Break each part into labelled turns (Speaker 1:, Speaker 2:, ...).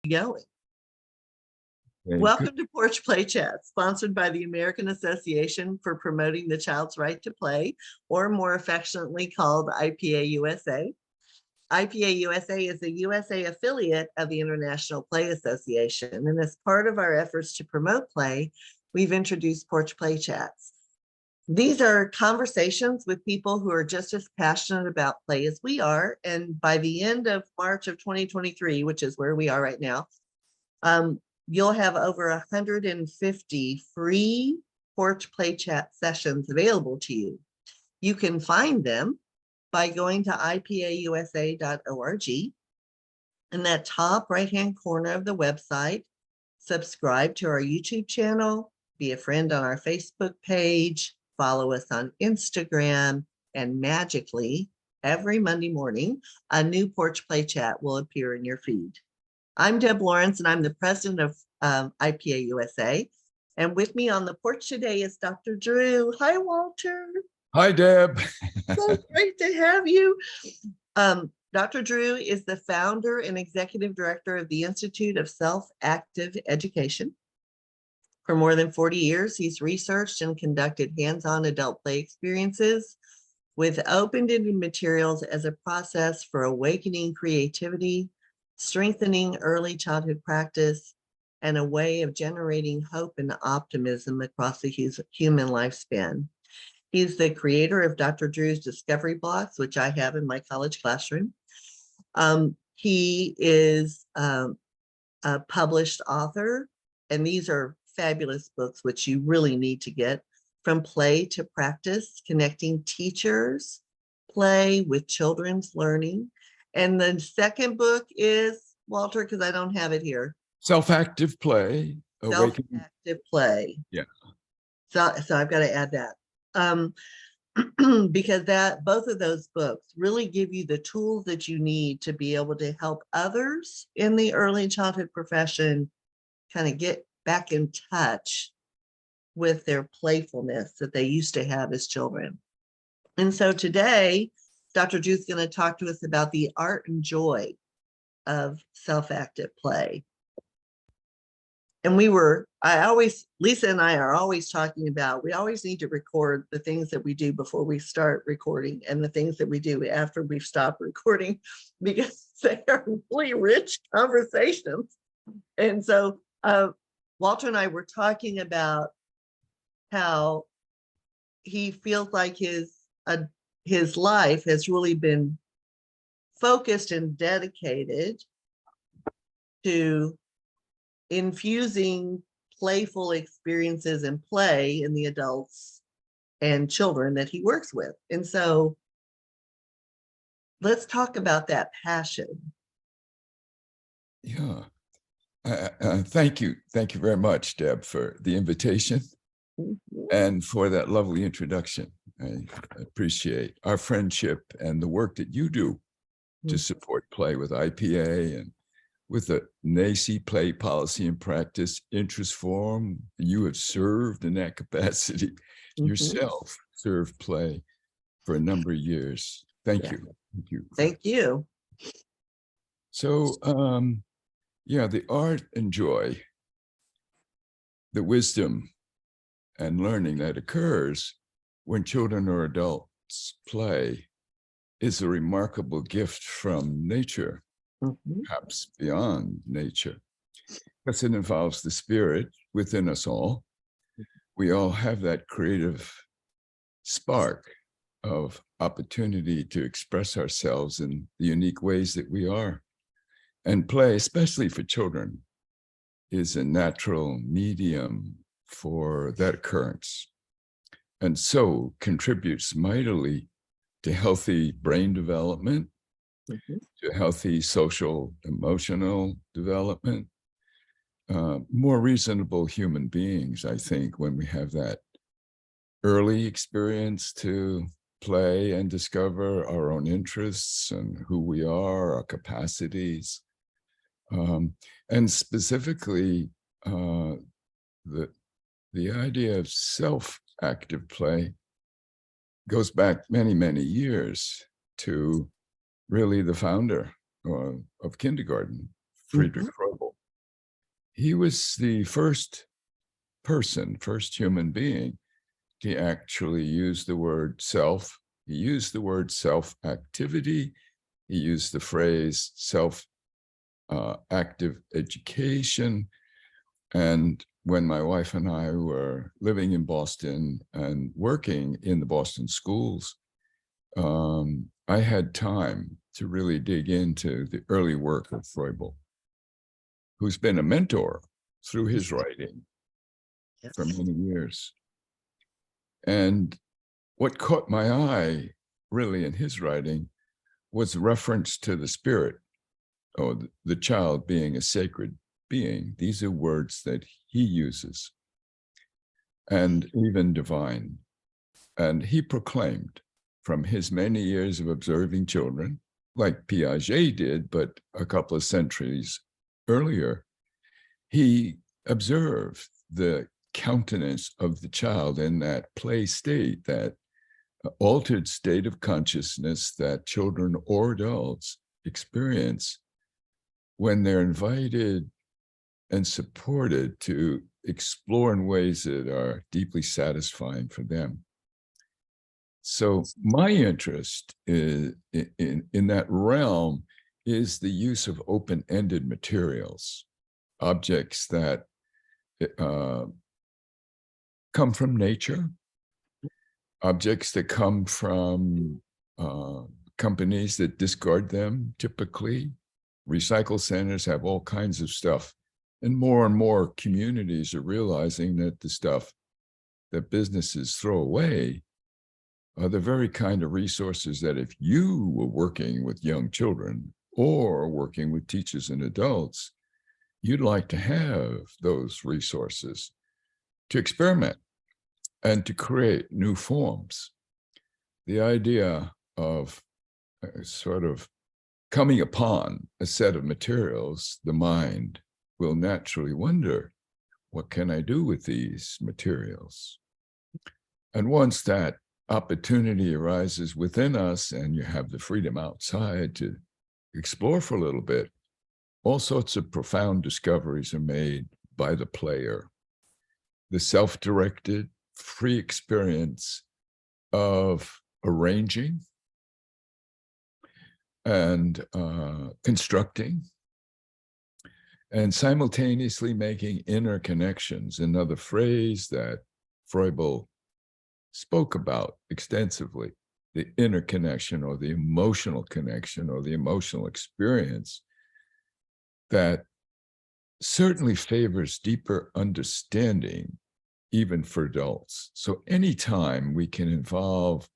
Speaker 1: going.
Speaker 2: Very
Speaker 1: Welcome to Porch Play Chats, sponsored by the American Association for Promoting the Child's Right to Play, or more affectionately called IPA USA. IPA USA is a USA affiliate of the International Play Association, and as part of our efforts to promote play, we've introduced Porch Play Chats. These are conversations with people who are just as passionate about play as we are, and by the end of March of 2023, which is where we are right now, you'll have over 150 free Porch Play Chat sessions available to you. You can find them by going to IPAUSA.org. In that top right-hand corner of the website, subscribe to our YouTube channel, be a friend on our Facebook page, follow us on Instagram, and magically, every Monday morning, a new Porch Play Chat will appear in your feed. I'm Deb Lawrence, and I'm the president of IPA USA. And with me on the porch today is Dr. Drew. Hi, Walter.
Speaker 2: Hi, Deb.
Speaker 1: So great to have you. Dr. Drew is the founder and executive director of the Institute of Self-Active Education. For more than 40 years, he's researched and conducted hands-on adult play experiences with open-ended materials as a process for awakening creativity, strengthening early childhood practice, and a way of generating hope and optimism across the human lifespan. He's the creator of Dr. Drew's Discovery Blocks, which I have in my college classroom. He is a published author, and these are fabulous books, which you really need to get. From Play to Practice, Connecting Teachers, Play with Children's Learning. And the second book is, Walter, because I don't have it here.
Speaker 2: Self-Active Play.
Speaker 1: Self-Active Play.
Speaker 2: Yeah.
Speaker 1: So I've got to add that. Because both of those books really give you the tools that you need to be able to help others in the early childhood profession kind of get back in touch with their playfulness that they used to have as children. And so today, Dr. Drew's going to talk to us about the art and joy of self-active play. And Lisa and I are always talking about, we always need to record the things that we do before we start recording and the things that we do after we've stopped recording, because they are really rich conversations. And so Walter and I were talking about how he feels like his life has really been focused and dedicated to infusing playful experiences and play in the adults and children that he works with. And so let's talk about that passion.
Speaker 2: Yeah. Thank you. Thank you very much, Deb, for the invitation and for that lovely introduction. I appreciate our friendship and the work that you do to support play with IPA and with the NAEYC Play Policy and Practice Interest Forum. You have served in that capacity yourself, served play for a number of years. Thank you. Thank you.
Speaker 1: Thank you.
Speaker 2: So, yeah, the art and joy, the wisdom and learning that occurs when children or adults play is a remarkable gift from nature, perhaps beyond nature, because it involves the spirit within us all. We all have that creative spark of opportunity to express ourselves in the unique ways that we are. And play, especially for children, is a natural medium for that occurrence, and so contributes mightily to healthy brain development, to healthy social, emotional development, more reasonable human beings, I think, when we have that early experience to play and discover our own interests and who we are, our capacities. And specifically, the idea of self-active play goes back many, many years to really the founder of kindergarten, Friedrich Froebel. he was the first human being to actually use the word self. He used the word self-activity. He used the phrase self-active education. And when my wife and I were living in Boston and working in the Boston schools, I had time to really dig into the early work of Froebel, who's been a mentor through his writing for many years. And what caught my eye really in his writing was reference to the spirit, or the child being a sacred being. These are words that he uses, and even divine. And he proclaimed from his many years of observing children, like Piaget did, but a couple of centuries earlier, he observed the countenance of the child in that play state, that altered state of consciousness that children or adults experience when they're invited and supported to explore in ways that are deeply satisfying for them. So my interest in that realm is the use of open-ended materials, objects that come from nature, objects that come from companies that discard them typically. Recycle centers have all kinds of stuff. And more communities are realizing that the stuff that businesses throw away are the very kind of resources that if you were working with young children or working with teachers and adults, you'd like to have those resources to experiment and to create new forms. The idea of sort of coming upon a set of materials, the mind will naturally wonder, what can I do with these materials? And once that opportunity arises within us and you have the freedom outside to explore for a little bit, all sorts of profound discoveries are made by the player. The self-directed, free experience of arranging and constructing and simultaneously making inner connections, another phrase that Froebel spoke about extensively, the inner connection or the emotional connection or the emotional experience that certainly favors deeper understanding, even for adults. So anytime we can involve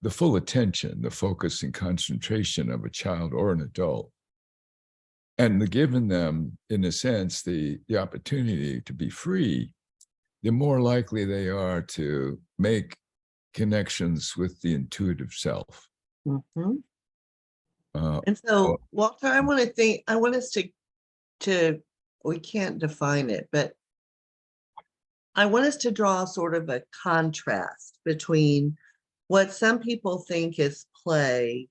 Speaker 2: the full attention, the focus and concentration of a child or an adult, and giving them, in a sense, the opportunity to be free, the more likely they are to make connections with the intuitive self.
Speaker 1: Mm-hmm. And so, Walter, I want us to, we can't define it, but I want us to draw sort of a contrast between what some people think is play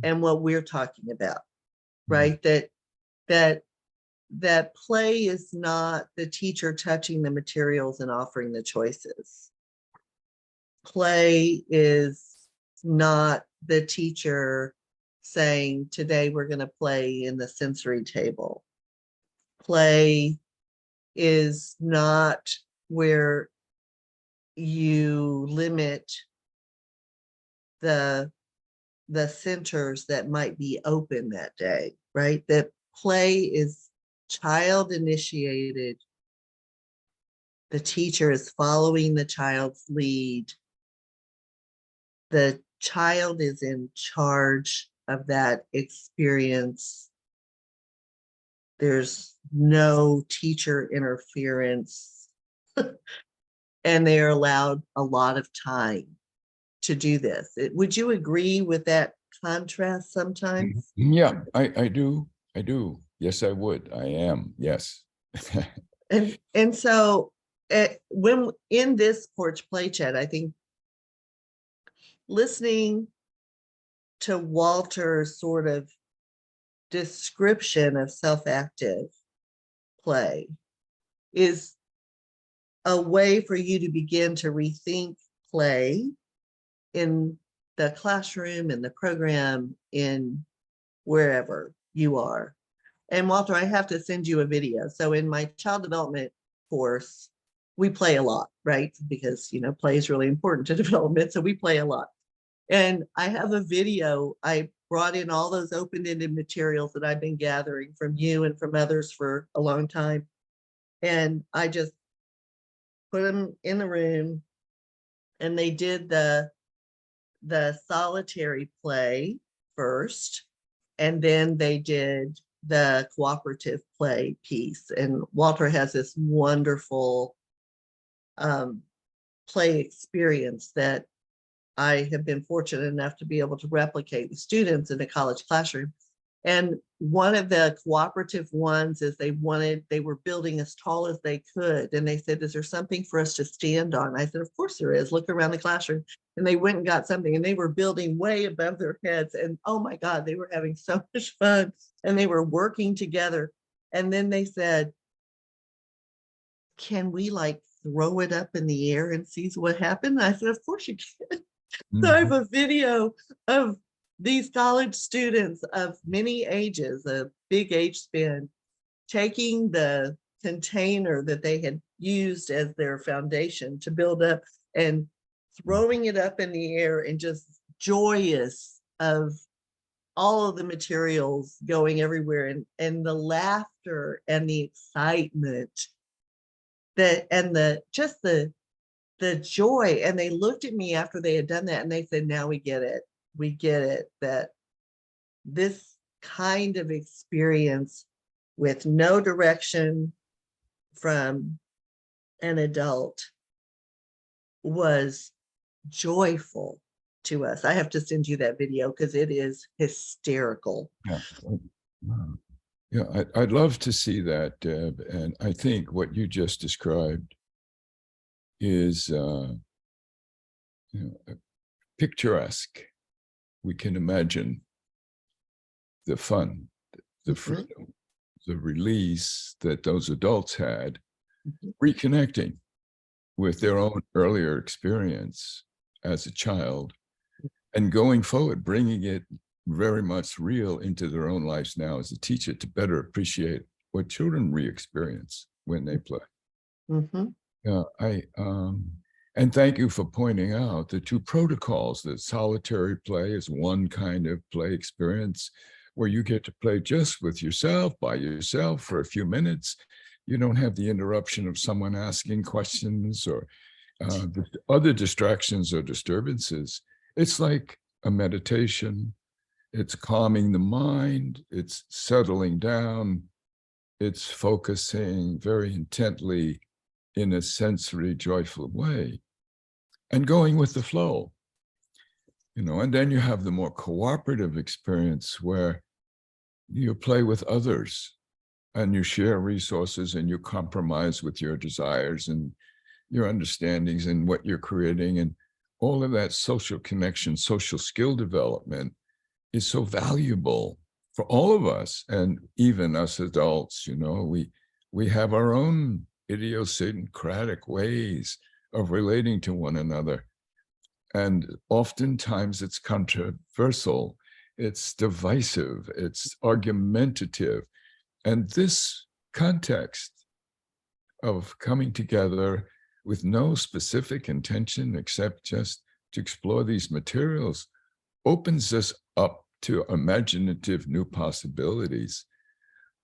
Speaker 1: and what we're talking about, right? That play is not the teacher touching the materials and offering the choices. Play is not the teacher saying, today we're going to play in the sensory table. Play is not where you limit the centers that might be open that day, right? That play is child initiated. The teacher is following the child's lead. The child is in charge of that experience. There's no teacher interference, and they are allowed a lot of time to do this. Would you agree with that contrast sometimes?
Speaker 2: Yeah, I do. Yes, I would. I am. Yes.
Speaker 1: And so when in this Porch Play Chat, I think listening to Walter's sort of description of self-active play is a way for you to begin to rethink play in the classroom, in the program, in wherever you are. And Walter, I have to send you a video. So in my child development course, we play a lot, right? Because, you know, play is really important to development. So we play a lot. And I have a video. I brought in all those open-ended materials that I've been gathering from you and from others for a long time. And I just put them in the room, and they did the solitary play first, and then they did the cooperative play piece. And Walter has this wonderful play experience that I have been fortunate enough to be able to replicate with students in a college classroom. And one of the cooperative ones is they were building as tall as they could. And they said, is there something for us to stand on? I said, of course there is. Look around the classroom. And they went and got something, and they were building way above their heads. And oh my God, they were having so much fun, and they were working together. And then they said, can we like throw it up in the air and see what happened? I said, of course you can. So I have a video of these college students of many ages, a big age span, taking the container that they had used as their foundation to build up and throwing it up in the air, and just joyous of all of the materials going everywhere, and the laughter and the excitement that, and the joy. And they looked at me after they had done that, and they said, now we get it. We get it, that this kind of experience with no direction from an adult was joyful to us. I have to send you that video because it is hysterical.
Speaker 2: Yeah. Yeah, I'd love to see that, Deb. And I think what you just described is picturesque. We can imagine the fun, the freedom, the release that those adults had, reconnecting with their own earlier experience as a child, and going forward, bringing it very much real into their own lives now as a teacher to better appreciate what children re-experience when they play. Yeah, and thank you for pointing out the two protocols. That solitary play is one kind of play experience where you get to play just with yourself, by yourself for a few minutes. You don't have the interruption of someone asking questions or the other distractions or disturbances. It's like a meditation. It's calming the mind. It's settling down. It's focusing very intently in a sensory, joyful way, and going with the flow, you know. And then you have the more cooperative experience where you play with others and you share resources and you compromise with your desires and your understandings and what you're creating. And all of that social connection, social skill development is so valuable for all of us. And even us adults, you know, we have our own idiosyncratic ways of relating to one another. And oftentimes it's controversial, it's divisive, it's argumentative. And this context of coming together with no specific intention except just to explore these materials opens us up to imaginative new possibilities.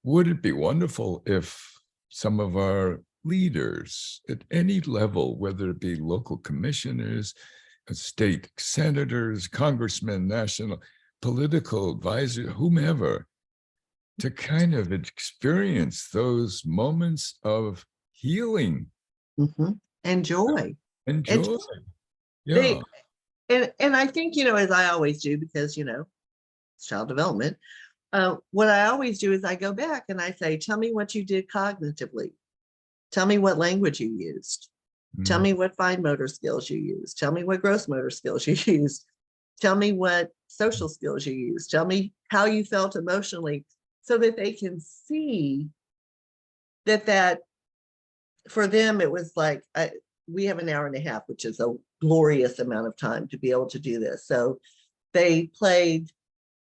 Speaker 2: Would it be wonderful if some of our leaders at any level, whether it be local commissioners, state senators, congressmen, national political advisors, whomever, to kind of experience those moments of healing
Speaker 1: and joy.
Speaker 2: And joy.
Speaker 1: Yeah. And I think, you know, as I always do, because, you know, it's child development, what I always do is I go back and I say, tell me what you did cognitively. Tell me what language you used. Tell me what fine motor skills you used. Tell me what gross motor skills you used. Tell me what social skills you used. Tell me how you felt emotionally, so that they can see that for them, it was like, we have an hour and a half, which is a glorious amount of time to be able to do this. So they played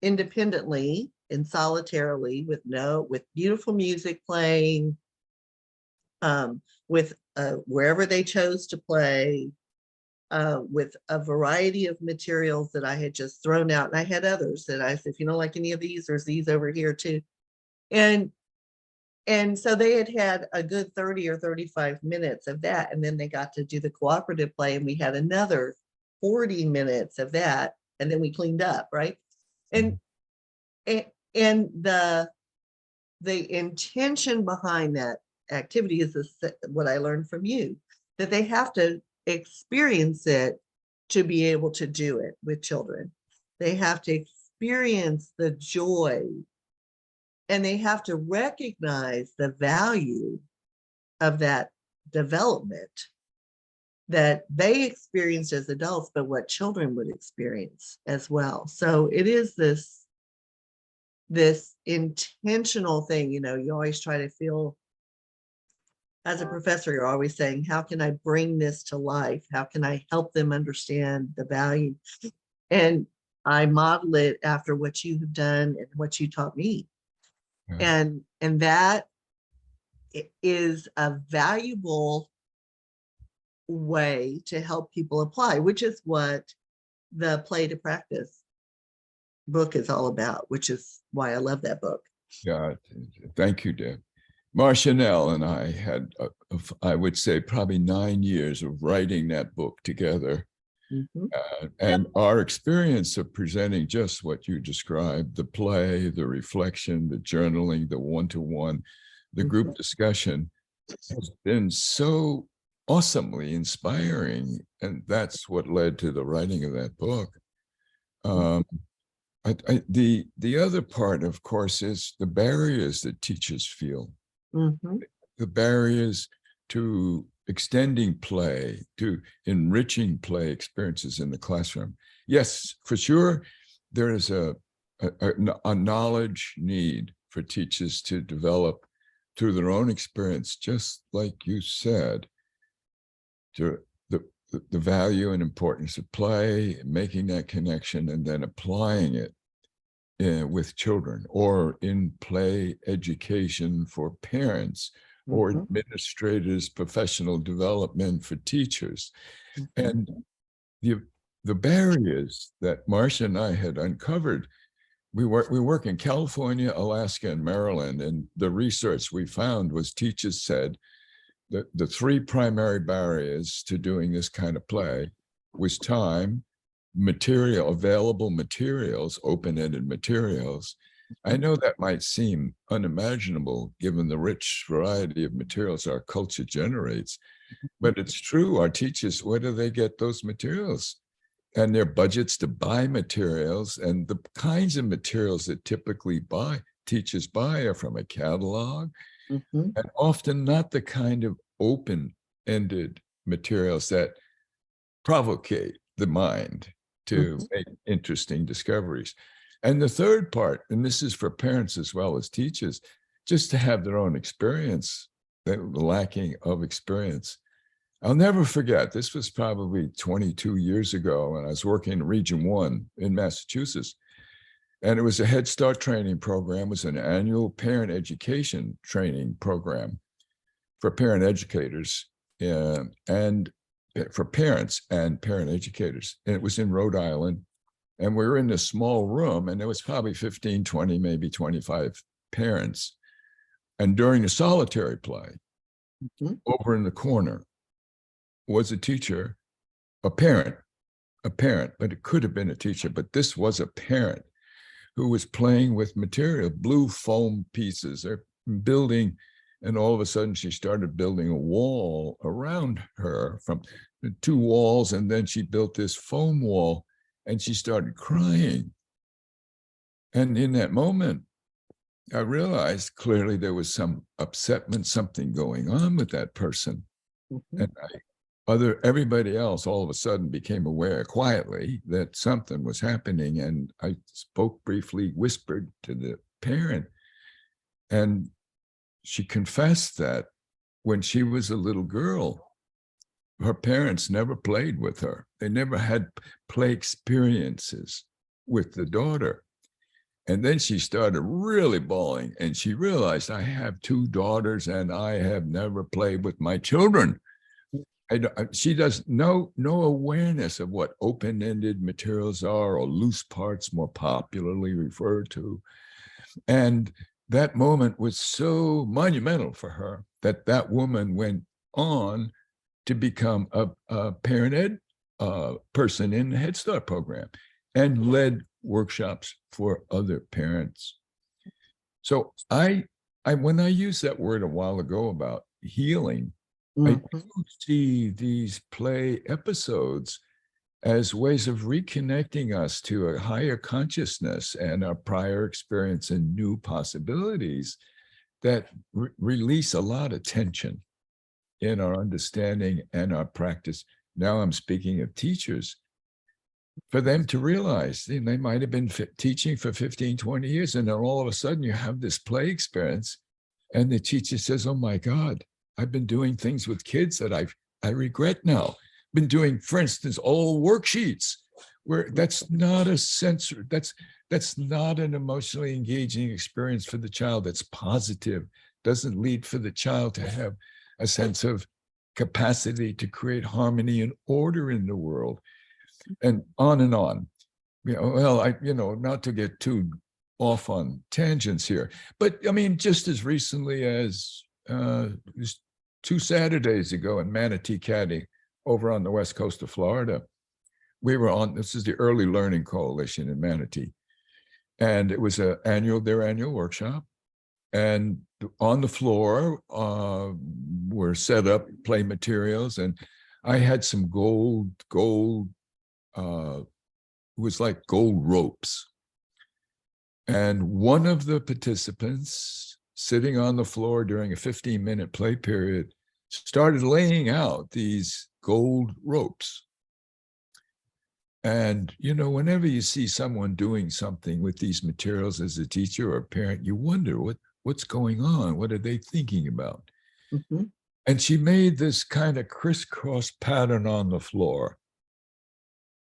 Speaker 1: independently and solitarily with beautiful music playing, with wherever they chose to play, with a variety of materials that I had just thrown out. And I had others that I said, if you don't like any of these, there's these over here too. And so they had a good 30 or 35 minutes of that. And then they got to do the cooperative play, and we had another 40 minutes of that. And then we cleaned up, right? And the intention behind that activity is what I learned from you, that they have to experience it to be able to do it with children. They have to experience the joy, and they have to recognize the value of that development that they experienced as adults, but what children would experience as well. So it is this intentional thing. You always try to feel, as a professor, you're always saying, how can I bring this to life? How can I help them understand the value? And I model it after what you have done and what you taught me. Yeah. And that is a valuable way to help people apply, which is what the Play to Practice book is all about, which is why I love that book.
Speaker 2: Yeah, thank you, Deb. Marshall and I had, I would say, probably 9 years of writing that book together. Mm-hmm. And our experience of presenting just what you described, the play, the reflection, the journaling, the one-to-one, the group discussion, has been so awesomely inspiring. And that's what led to the writing of that book. The other part, of course, is the barriers that teachers feel. Mm-hmm. The barriers to extending play, to enriching play experiences in the classroom. Yes, for sure, there is a knowledge need for teachers to develop through their own experience, just like you said, to the value and importance of play, making that connection, and then applying it with children, or in play education for parents, or administrators, professional development for teachers. And the barriers that Marcia and I had uncovered, we work in California, Alaska, and Maryland, and the research we found was teachers said that the three primary barriers to doing this kind of play was time, available materials, open-ended materials. I know that might seem unimaginable given the rich variety of materials our culture generates, but it's true. Our teachers, where do they get those materials? And their budgets to buy materials, and the kinds of materials that typically teachers buy are from a catalog, and often not the kind of open-ended materials that provocate the mind to make interesting discoveries. And the third part, and this is for parents as well as teachers, just to have their own experience, the lacking of experience. I'll never forget, this was probably 22 years ago, and I was working in Region 1 in Massachusetts. And it was a Head Start training program. It was an annual parent education training program for parent educators and for parents and parent educators. And it was in Rhode Island. And we were in this small room, and there was probably 15, 20, maybe 25 parents. And during the solitary play, over in the corner was a teacher, a parent, but it could have been a teacher, but this was a parent who was playing with material, blue foam pieces. They're building, and all of a sudden she started building a wall around her from 2 walls, and then she built this foam wall, and she started crying. And in that moment, I realized clearly there was some upsetment, something going on with that person. And everybody else all of a sudden became aware quietly that something was happening. And I spoke briefly, whispered to the parent, and she confessed that when she was a little girl, her parents never played with her. They never had play experiences with the daughter. And then she started really bawling, and she realized, I have two daughters and I have never played with my children. She does no awareness of what open-ended materials are, or loose parts more popularly referred to. And that moment was so monumental for her that woman went on to become a parent ed person in the Head Start program and led workshops for other parents. So when I used that word a while ago about healing, I do see these play episodes as ways of reconnecting us to a higher consciousness and our prior experience and new possibilities that release a lot of tension in our understanding and our practice. Now I'm speaking of teachers, for them to realize they might have been teaching for 15, 20 years, and then all of a sudden you have this play experience, and the teacher says, oh my God, I've been doing things with kids that I regret now. Been doing, for instance, old worksheets where that's not a sensory, that's not an emotionally engaging experience for the child. That's positive, doesn't lead for the child to have a sense of capacity to create harmony and order in the world, and on and on. Well, not to get too off on tangents here, but I mean, just as recently as 2 Saturdays ago in Manatee County, over on the west coast of Florida, we were on, this is the Early Learning Coalition in Manatee, and it was their annual workshop. And on the floor were set up play materials, and I had some gold, it was like gold ropes. And one of the participants sitting on the floor during a 15-minute play period started laying out these gold ropes. And, whenever you see someone doing something with these materials as a teacher or a parent, you wonder what's going on? What are they thinking about? Mm-hmm. And she made this kind of crisscross pattern on the floor.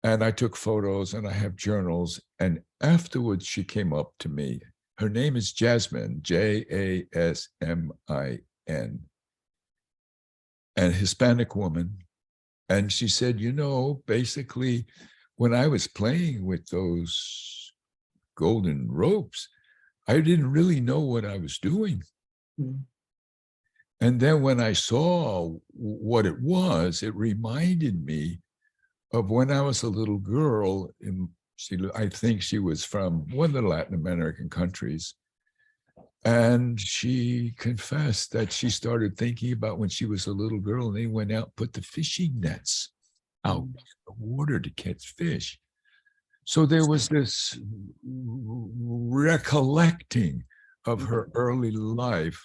Speaker 2: And I took photos, and I have journals. And afterwards, she came up to me. Her name is Jasmine, Jasmin, a Hispanic woman. And she said, basically, when I was playing with those golden ropes, I didn't really know what I was doing. Mm. And then when I saw what it was, it reminded me of when I was a little girl. I think she was from one of the Latin American countries. And she confessed that she started thinking about when she was a little girl, and they went out, put the fishing nets out in the water to catch fish. So there was this recollecting of her early life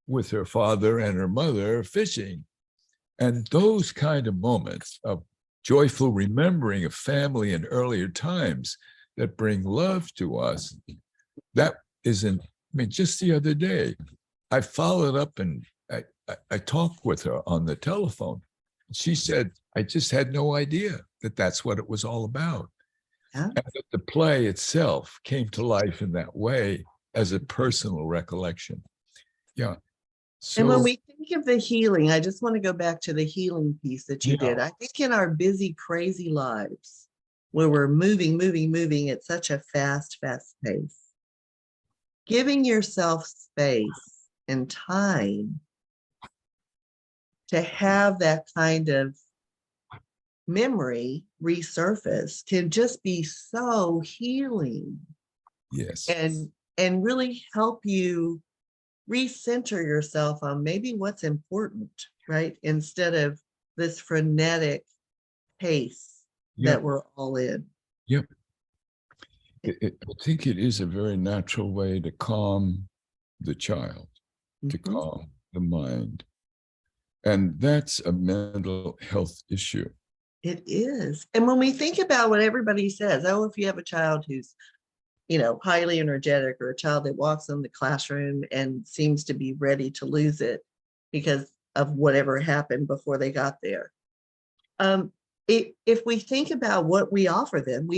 Speaker 2: with her father and her mother fishing. And those kind of moments of joyful remembering of family in earlier times that bring love to us, that isn't, just the other day, I followed up and I talked with her on the telephone. She said, I just had no idea that that's what it was all about. Yeah. And that the play itself came to life in that way as a personal recollection. Yeah. So,
Speaker 1: and when we think of the healing, I just want to go back to the healing piece that you did. I think in our busy, crazy lives, where we're moving at such a fast pace, giving yourself space and time to have that kind of memory resurface can just be so healing.
Speaker 2: Yes.
Speaker 1: And really help you recenter yourself on maybe what's important, right? Instead of this frenetic pace that we're all in.
Speaker 2: Yep. I think it is a very natural way to calm the child, to calm the mind. And that's a mental health issue.
Speaker 1: It is. And when we think about what everybody says, if you have a child who's highly energetic, or a child that walks in the classroom and seems to be ready to lose it because of whatever happened before they got there. If we think about what we offer them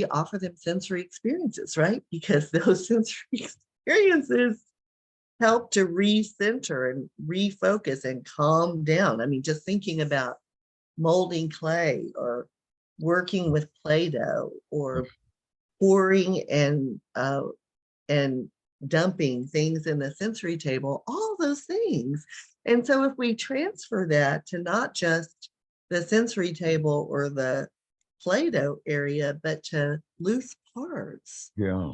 Speaker 1: sensory experiences, right? Because those sensory experiences help to recenter and refocus and calm down. I mean, just thinking about molding clay or working with Play-Doh or pouring and dumping things in the sensory table, all those things. And so if we transfer that to not just the sensory table or the Play-Doh area, but to loose parts.
Speaker 2: Yeah.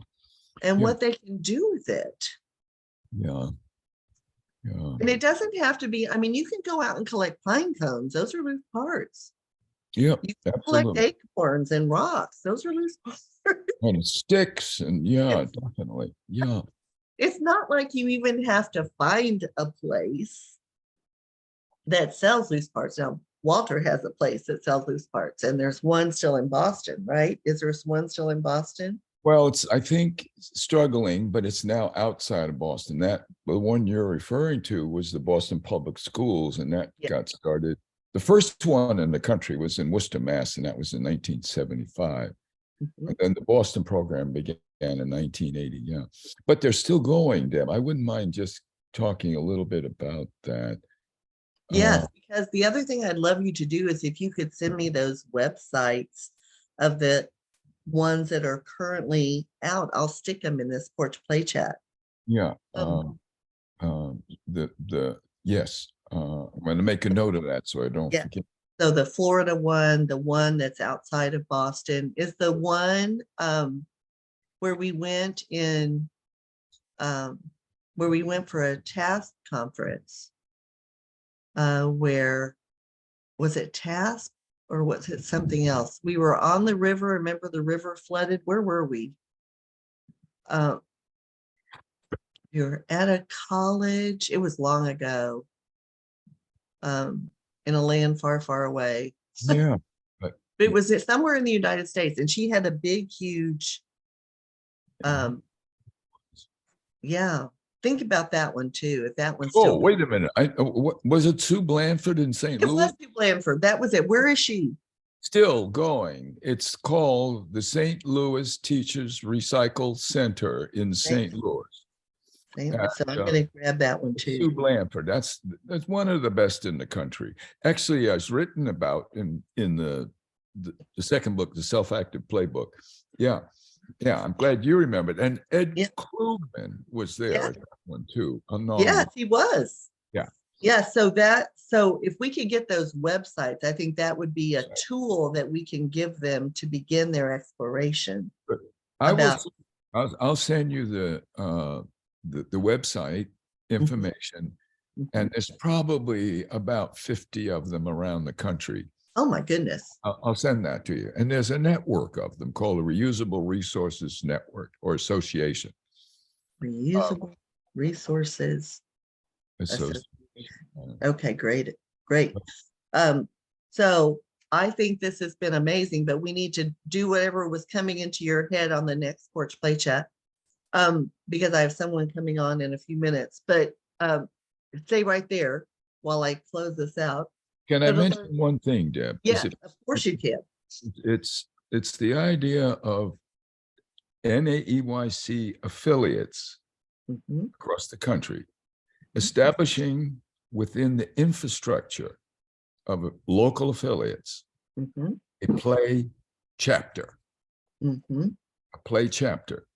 Speaker 1: And
Speaker 2: Yeah.
Speaker 1: what they can do with it.
Speaker 2: Yeah. Yeah.
Speaker 1: And it doesn't have to be, I mean, you can go out and collect pine cones. Those are loose parts.
Speaker 2: Yep.
Speaker 1: You can
Speaker 2: Absolutely.
Speaker 1: collect acorns and rocks. Those are loose parts.
Speaker 2: And sticks and definitely. Yeah.
Speaker 1: It's not like you even have to find a place that sells loose parts. Now, Walter has a place that sells loose parts, and there's one still in Boston, right? Is there one still in Boston?
Speaker 2: Well, it's, I think, struggling, but it's now outside of Boston. The one you're referring to was the Boston Public Schools, and that got started. The first one in the country was in Worcester, Mass., and that was in 1975. Mm-hmm. And then the Boston program began in 1980. Yeah, but they're still going, Deb. I wouldn't mind just talking a little bit about that.
Speaker 1: Yes, because the other thing I'd love you to do is if you could send me those websites of the ones that are currently out, I'll stick them in this Porch Play Chat.
Speaker 2: Yeah. Yes. I'm going to make a note of that so I don't forget.
Speaker 1: So the Florida one, the one that's outside of Boston, is the one where we went for a task conference. Where was it, TASP or was it something else? We were on the river. Remember the river flooded? Where were we? You're at a college. It was long ago. In a land far, far away.
Speaker 2: Yeah.
Speaker 1: But it was somewhere in the United States, and she had a big, huge, think about that one too. If that one's still.
Speaker 2: Oh, wait a minute. Was it Sue Blanford in St. Louis? It
Speaker 1: was Sue Blanford. That was it. Where is she?
Speaker 2: Still going. It's called the St. Louis Teachers Recycle Center in St. Louis.
Speaker 1: So I'm going to grab that one too.
Speaker 2: Sue Blanford. That's one of the best in the country. Actually, I was written about in the second book, the Self-Active Playbook. Yeah. Yeah, I'm glad you remembered. And Ed Krugman was there at that one too.
Speaker 1: Yes, he was.
Speaker 2: Yeah.
Speaker 1: Yeah. So if we could get those websites, I think that would be a tool that we can give them to begin their exploration.
Speaker 2: I'll send you the website information, and there's probably about 50 of them around the country.
Speaker 1: Oh my goodness.
Speaker 2: I'll send that to you. And there's a network of them called the Reusable Resources Network or Association.
Speaker 1: Reusable Resources Association. Okay, great. So I think this has been amazing, but we need to do whatever was coming into your head on the next Porch Play Chat. Because I have someone coming on in a few minutes, but stay right there while I close this out.
Speaker 2: Can I mention one thing, Deb?
Speaker 1: Yeah, of course you can.
Speaker 2: It's the idea of NAEYC affiliates across the country, establishing within the infrastructure of local affiliates a play chapter. A play chapter.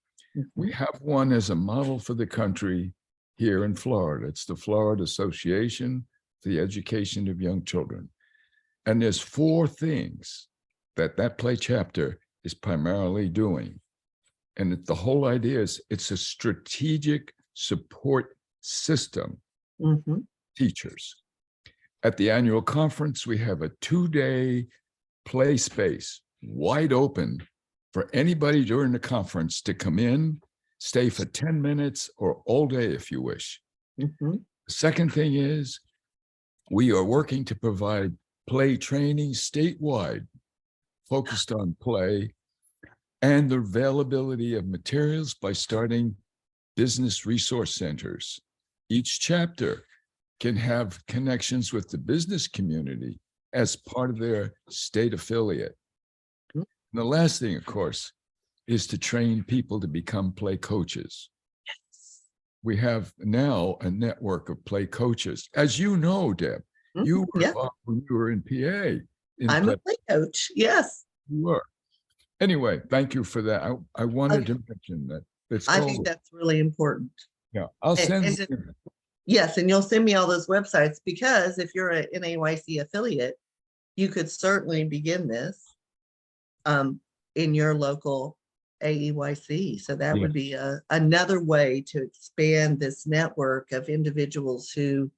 Speaker 2: We have one as a model for the country here in Florida. It's the Florida Association for the Education of Young Children. And there's 4 things that play chapter is primarily doing. And the whole idea is it's a strategic support system, teachers. At the annual conference, we have a 2-day play space wide open for anybody during the conference to come in, stay for 10 minutes or all day if you wish. The second thing is we are working to provide play training statewide, focused on play and the availability of materials by starting business resource centers. Each chapter can have connections with the business community as part of their state affiliate. And the last thing, of course, is to train people to become play coaches. We have now a network of play coaches. As you know, Deb, you were involved when you were in PA.
Speaker 1: I'm a play coach. Yes.
Speaker 2: You were. Anyway, thank you for that. I wanted to mention that.
Speaker 1: I think that's really important.
Speaker 2: Yeah, I'll send.
Speaker 1: Yes, and you'll send me all those websites, because if you're an NAEYC affiliate, you could certainly begin this in your local AEYC. So that would be another way to expand this network of individuals who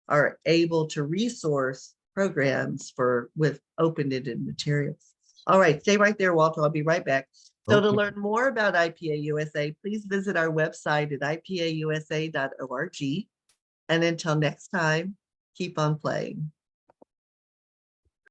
Speaker 1: are able to resource programs with open-ended materials. All right, stay right there, Walter. I'll be right back. So to learn more about IPA USA, please visit our website at ipausa.org. And until next time, keep on playing.